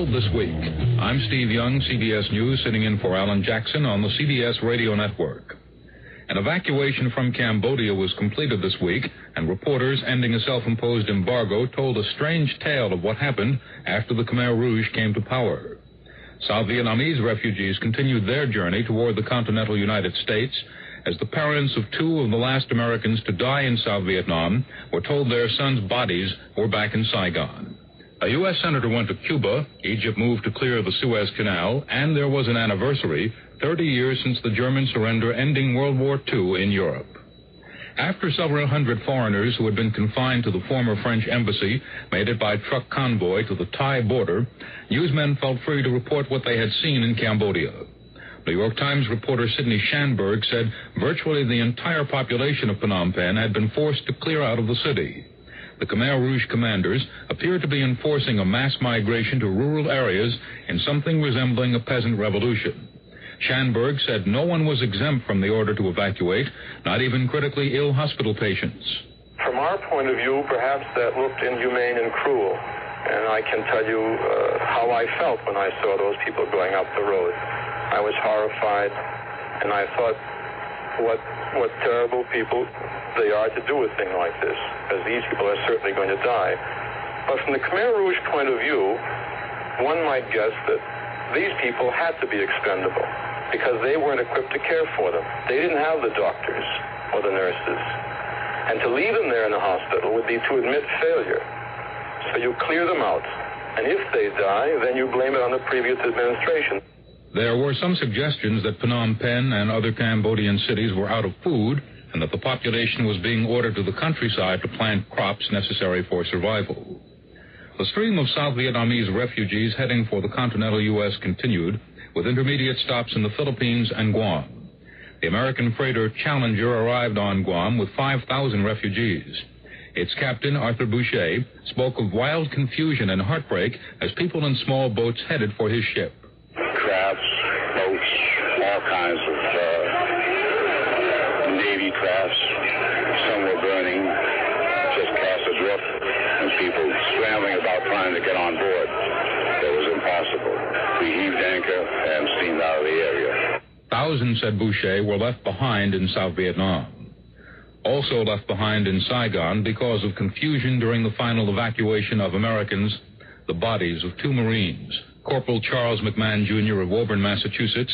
World This Week. I'm Steve Young, CBS News, sitting in for Alan Jackson on the CBS Radio Network. An evacuation from Cambodia was completed this week, and reporters ending a self-imposed embargo told a strange tale of what happened after the Khmer Rouge came to power. South Vietnamese refugees continued their journey toward the continental United States as the parents of two of the last Americans to die in South Vietnam were told their sons' bodies were back in Saigon. A U.S. senator went to Cuba, Egypt moved to clear the Suez Canal, and there was an anniversary, 30 years since the German surrender ending World War II in Europe. After several hundred foreigners who had been confined to the former French embassy made it by truck convoy to the Thai border, newsmen felt free to report what they had seen in Cambodia. New York Times reporter Sidney Schanberg said virtually the entire population of Phnom Penh had been forced to clear out of the city. The Khmer Rouge commanders appeared to be enforcing a mass migration to rural areas in something resembling a peasant revolution. Schanberg said no one was exempt from the order to evacuate, not even critically ill hospital patients. From our point of view, perhaps that looked inhumane and cruel. And I can tell you how I felt when I saw those people going up the road. I was horrified, and I thought, what terrible people they are to do a thing like this, because these people are certainly going to die. But from the Khmer Rouge point of view, one might guess that these people had to be expendable, because they weren't equipped to care for them. They didn't have the doctors or the nurses. And to leave them there in the hospital would be to admit failure. So you clear them out. And if they die, then you blame it on the previous administration. There were some suggestions that Phnom Penh and other Cambodian cities were out of food and that the population was being ordered to the countryside to plant crops necessary for survival. The stream of South Vietnamese refugees heading for the continental U.S. continued, with intermediate stops in the Philippines and Guam. The American freighter Challenger arrived on Guam with 5,000 refugees. Its captain, Arthur Boucher, spoke of wild confusion and heartbreak as people in small boats headed for his ship. Crafts, boats, all kinds of Navy crafts. Some were burning, just cast adrift, and people scrambling about trying to get on board. It was impossible. We heaved anchor and steamed out of the area. Thousands, said Boucher, were left behind in South Vietnam. Also left behind in Saigon because of confusion during the final evacuation of Americans, the bodies of two Marines, Corporal Charles McMahon, Jr. of Woburn, Massachusetts,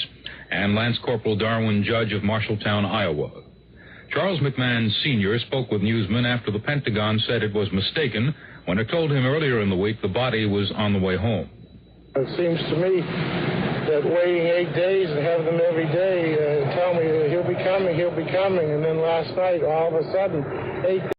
and Lance Corporal Darwin Judge of Marshalltown, Iowa. Charles McMahon, Sr. spoke with newsmen after the Pentagon said it was mistaken when it told him earlier in the week the body was on the way home. It seems to me that waiting 8 days and having them every day tell me that he'll be coming, and then last night, all of a sudden, 8